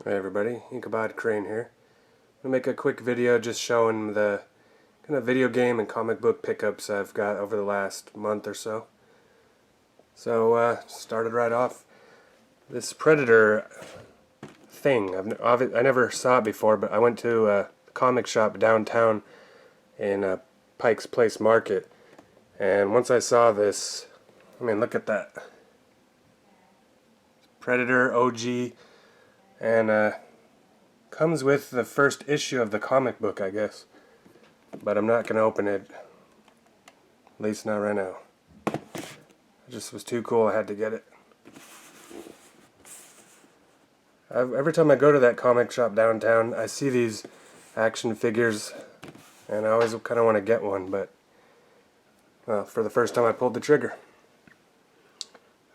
Hey everybody, Ichabod Crane here. I'm going to make a quick video just showing the kind of video game and comic book pickups I've got over the last month or so. So, started right off. This Predator thing, I never saw it before, but I went to a comic shop downtown in Pike's Place Market, and once I saw this, I mean, look at that. Predator OG, and comes with the first issue of the comic book, I guess. But I'm not going to open it. At least not right now. It just was too cool, I had to get it. Every time I go to that comic shop downtown, I see these action figures, and I always kind of want to get one, but well, for the first time I pulled the trigger.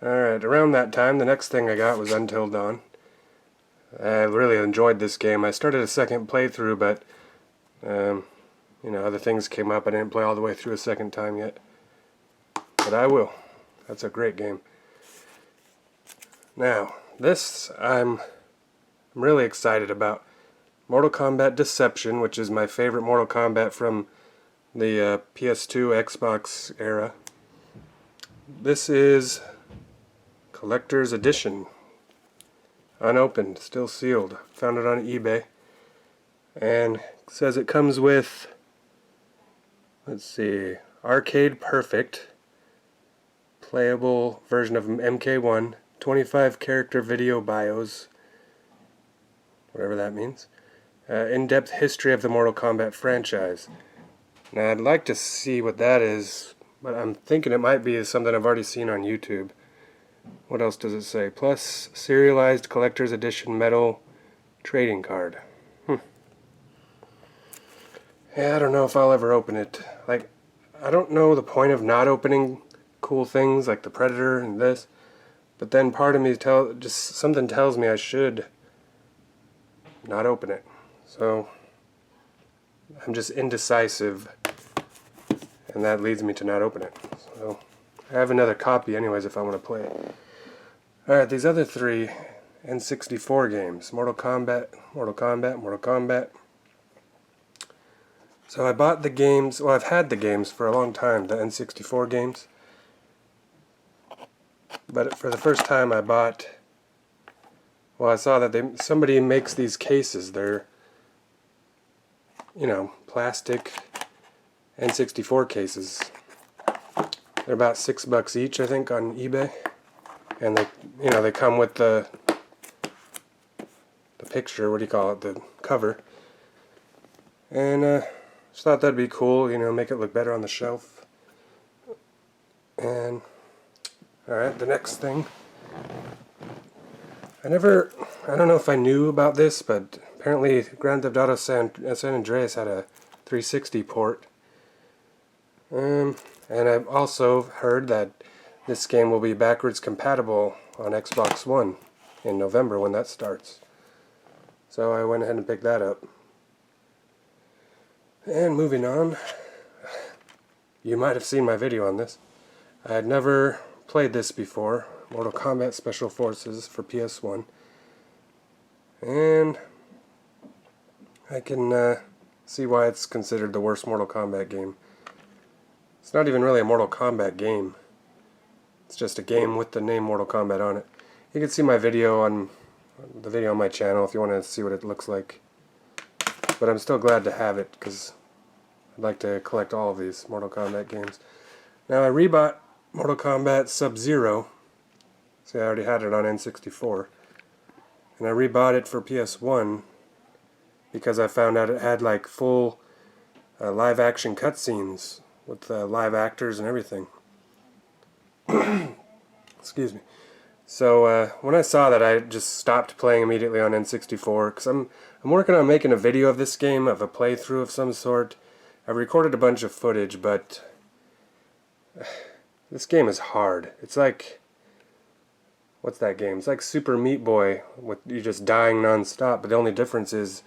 Alright, around that time, the next thing I got was Until Dawn. I really enjoyed this game. I started a second playthrough, but you know, other things came up. I didn't play all the way through a second time yet, but I will. That's a great game. Now, this I'm really excited about. Mortal Kombat Deception, which is my favorite Mortal Kombat from the PS2 Xbox era. This is Collector's Edition. Unopened, still sealed. Found it on eBay. And it says it comes with, let's see, Arcade Perfect, playable version of MK1, 25 character video bios, whatever that means, in-depth history of the Mortal Kombat franchise. Now I'd like to see what that is, but I'm thinking it might be something I've already seen on YouTube. What else does it say? Plus, serialized collector's edition metal trading card. Yeah, I don't know if I'll ever open it. Like, I don't know the point of not opening cool things like the Predator and this, but then part of me just something tells me I should not open it. So, I'm just indecisive, and that leads me to not open it. So, I have another copy anyways if I want to play it. Alright, these other three N64 games. Mortal Kombat, Mortal Kombat, Mortal Kombat. So I bought the games, well I've had the games for a long time, the N64 games. But for the first time I bought, well I saw that somebody makes these cases. They're, you know, plastic N64 cases. They're about $6 each, I think, on eBay, and they come with the picture. What do you call it? The cover. And just thought that'd be cool. You know, make it look better on the shelf. And all right, the next thing. I don't know if I knew about this, but apparently Grand Theft Auto San Andreas had a 360 port. And I've also heard that this game will be backwards compatible on Xbox One in November when that starts. So I went ahead and picked that up. And moving on, you might have seen my video on this. I had never played this before, Mortal Kombat Special Forces for PS1. And I can see why it's considered the worst Mortal Kombat game. It's not even really a Mortal Kombat game. It's just a game with the name Mortal Kombat on it. You can see my video on the video on my channel if you want to see what it looks like. But I'm still glad to have it because I'd like to collect all of these Mortal Kombat games. Now I rebought Mortal Kombat Sub-Zero. See, I already had it on N64. And I rebought it for PS1 because I found out it had like full live action cutscenes with live actors and everything. Excuse me. So when I saw that, I just stopped playing immediately on N64 because I'm working on making a video of this game, of a playthrough of some sort. I recorded a bunch of footage, but this game is hard. It's like, what's that game? It's like Super Meat Boy, with you just dying non-stop, but the only difference is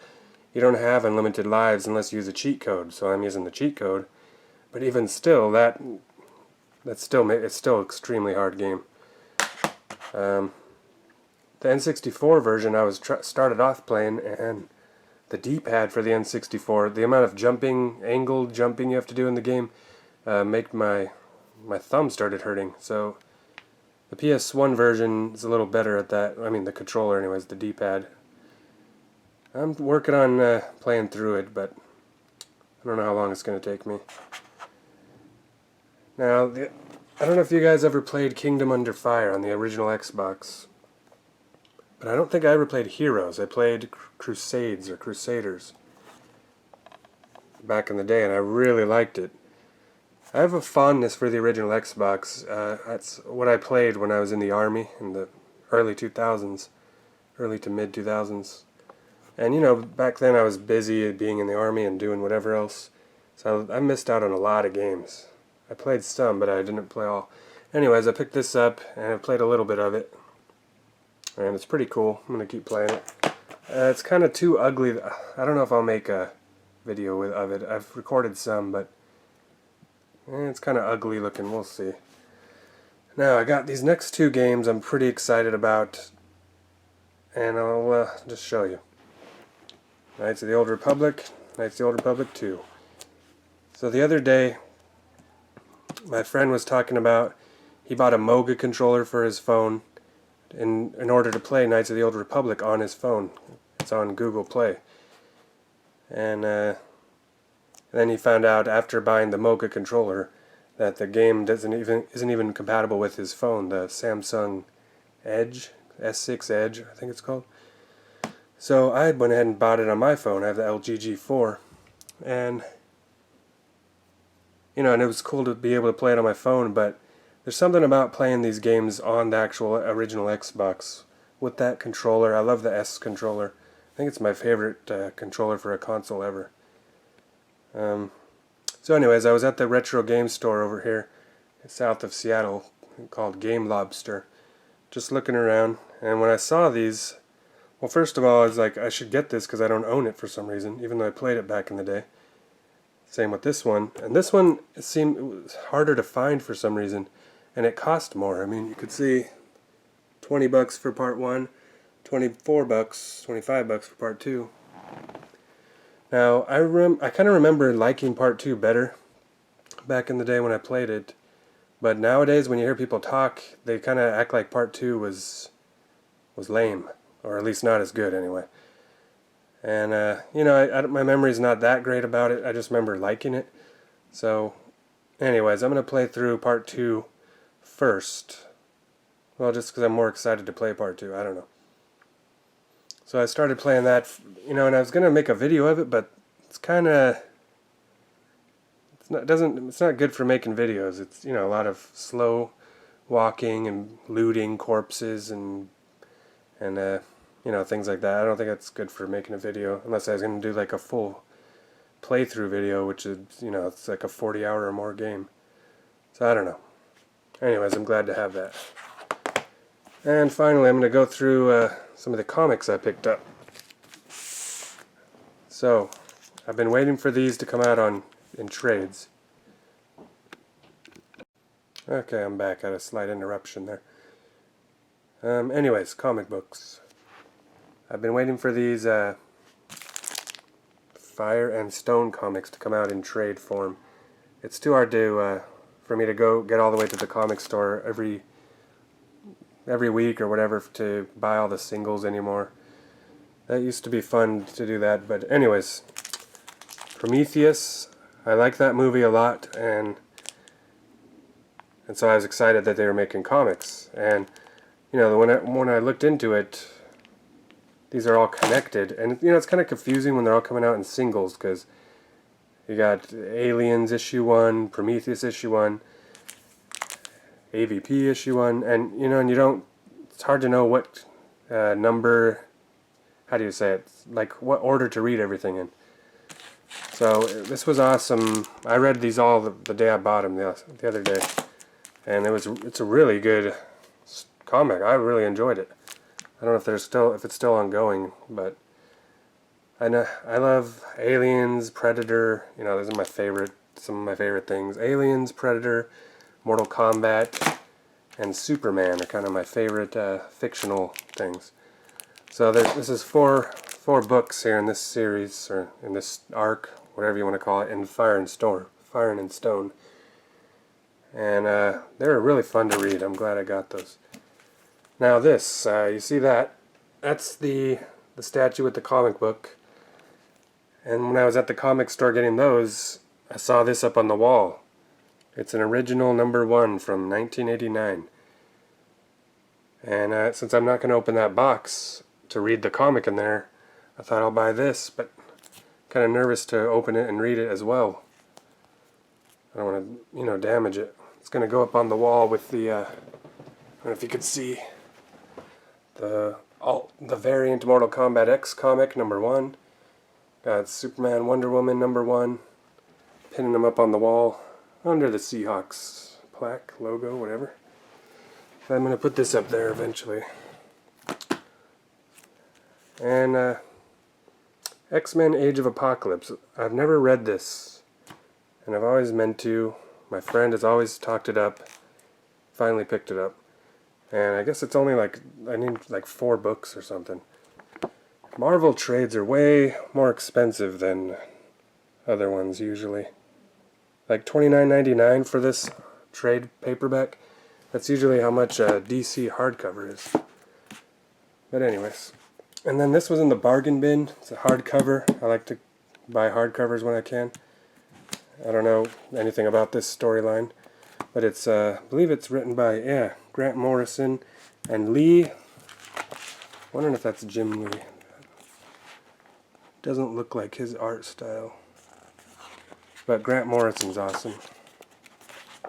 you don't have unlimited lives unless you use a cheat code. So I'm using the cheat code. But even still, it's still extremely hard game. the N64 version I was started off playing, and the D-pad for the N64, the amount of angle jumping you have to do in the game, make my thumb started hurting. So the PS1 version is a little better at that. I mean, the controller anyways, the D-pad. I'm working on playing through it, but I don't know how long it's going to take me. Now, I don't know if you guys ever played Kingdom Under Fire on the original Xbox, but I don't think I ever played Heroes. I played Crusades or Crusaders back in the day, and I really liked it. I have a fondness for the original Xbox. That's what I played when I was in the Army in the early 2000s, early to mid 2000s. And you know, back then I was busy being in the Army and doing whatever else, so I missed out on a lot of games. I played some, but I didn't play all. Anyways, I picked this up and I played a little bit of it, and it's pretty cool. I'm going to keep playing it. It's kind of too ugly. I don't know if I'll make a video of it. I've recorded some, but it's kind of ugly looking. We'll see. Now, I got these next two games I'm pretty excited about, and I'll just show you. Knights of the Old Republic, Knights of the Old Republic 2. So the other day, my friend was talking about he bought a Moga controller for his phone in order to play Knights of the Old Republic on his phone. It's on Google Play. And then he found out after buying the Moga controller that the game isn't even compatible with his phone, the Samsung Edge, S6 Edge, I think it's called. So I went ahead and bought it on my phone. I have the LG G4, and you know, and it was cool to be able to play it on my phone, but there's something about playing these games on the actual original Xbox with that controller. I love the S controller. I think it's my favorite controller for a console ever. So anyways, I was at the retro game store over here south of Seattle called Game Lobster, just looking around, and when I saw these, well, first of all, I was like, I should get this because I don't own it for some reason, even though I played it back in the day. Same with this one. And this one, it was harder to find for some reason, and it cost more. I mean, you could see $20 for part 1, $24, $25 for part 2. Now, I kind of remember liking part 2 better back in the day when I played it, but nowadays when you hear people talk, they kind of act like part 2 was lame. Or at least not as good anyway. And you know, my memory's not that great about it. I just remember liking it. So anyways, I'm going to play through part 2 first. Well, just because I'm more excited to play part 2. I don't know. So I started playing that, you know, and I was going to make a video of it, but it's kind of, it's not good for making videos. It's, you know, a lot of slow walking and looting corpses and you know, things like that. I don't think that's good for making a video, unless I was going to do like a full playthrough video, which is, you know, it's like a 40-hour or more game. So I don't know. Anyways, I'm glad to have that. And finally, I'm going to go through some of the comics I picked up. So, I've been waiting for these to come out in trades. Okay, I'm back. I had a slight interruption there. Anyways, comic books. I've been waiting for these Fire and Stone comics to come out in trade form. It's too hard to for me to go get all the way to the comic store every week or whatever to buy all the singles anymore. That used to be fun to do that, but anyways, Prometheus. I like that movie a lot, and so I was excited that they were making comics. And you know, when I looked into it, these are all connected, and you know, it's kind of confusing when they're all coming out in singles, because you got Aliens issue 1, Prometheus issue 1, AVP issue 1, and you know, and you don't. It's hard to know what number. How do you say it? Like what order to read everything in. So this was awesome. I read these all the day I bought them the other day, and it's a really good comic. I really enjoyed it. I don't know if it's still ongoing, but I know I love Aliens, Predator. You know, those are some of my favorite things. Aliens, Predator, Mortal Kombat, and Superman are kind of my favorite fictional things. So this is four books here in this series, or in this arc, whatever you want to call it, in Fire and Stone. And they were really fun to read. I'm glad I got those. Now this, you see that? That's the statue with the comic book. And when I was at the comic store getting those, I saw this up on the wall. It's an original #1 from 1989. And since I'm not going to open that box to read the comic in there, I thought I'll buy this, but kind of nervous to open it and read it as well. I don't want to, damage it. It's going to go up on the wall with the, I don't know if you could see, the variant Mortal Kombat X comic #1. Got Superman, Wonder Woman #1. Pinning them up on the wall under the Seahawks plaque, logo, whatever. So I'm going to put this up there eventually. And X-Men Age of Apocalypse. I've never read this, and I've always meant to. My friend has always talked it up. Finally picked it up. And I guess it's only I need 4 books or something. Marvel trades are way more expensive than other ones usually. Like $29.99 for this trade paperback. That's usually how much a DC hardcover is. But anyways. And then this was in the bargain bin. It's a hardcover. I like to buy hardcovers when I can. I don't know anything about this storyline. But it's, I believe it's written by, Grant Morrison and Lee. Wondering if that's Jim Lee. Doesn't look like his art style. But Grant Morrison's awesome.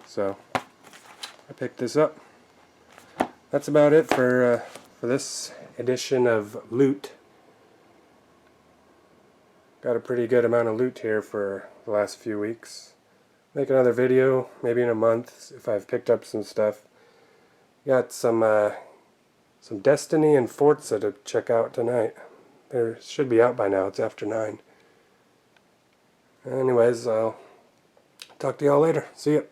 So, I picked this up. That's about it for this edition of Loot. Got a pretty good amount of loot here for the last few weeks. Make another video, maybe in a month, if I've picked up some stuff. Got some Destiny and Forza to check out tonight. They should be out by now. It's after 9. Anyways, I'll talk to y'all later. See ya.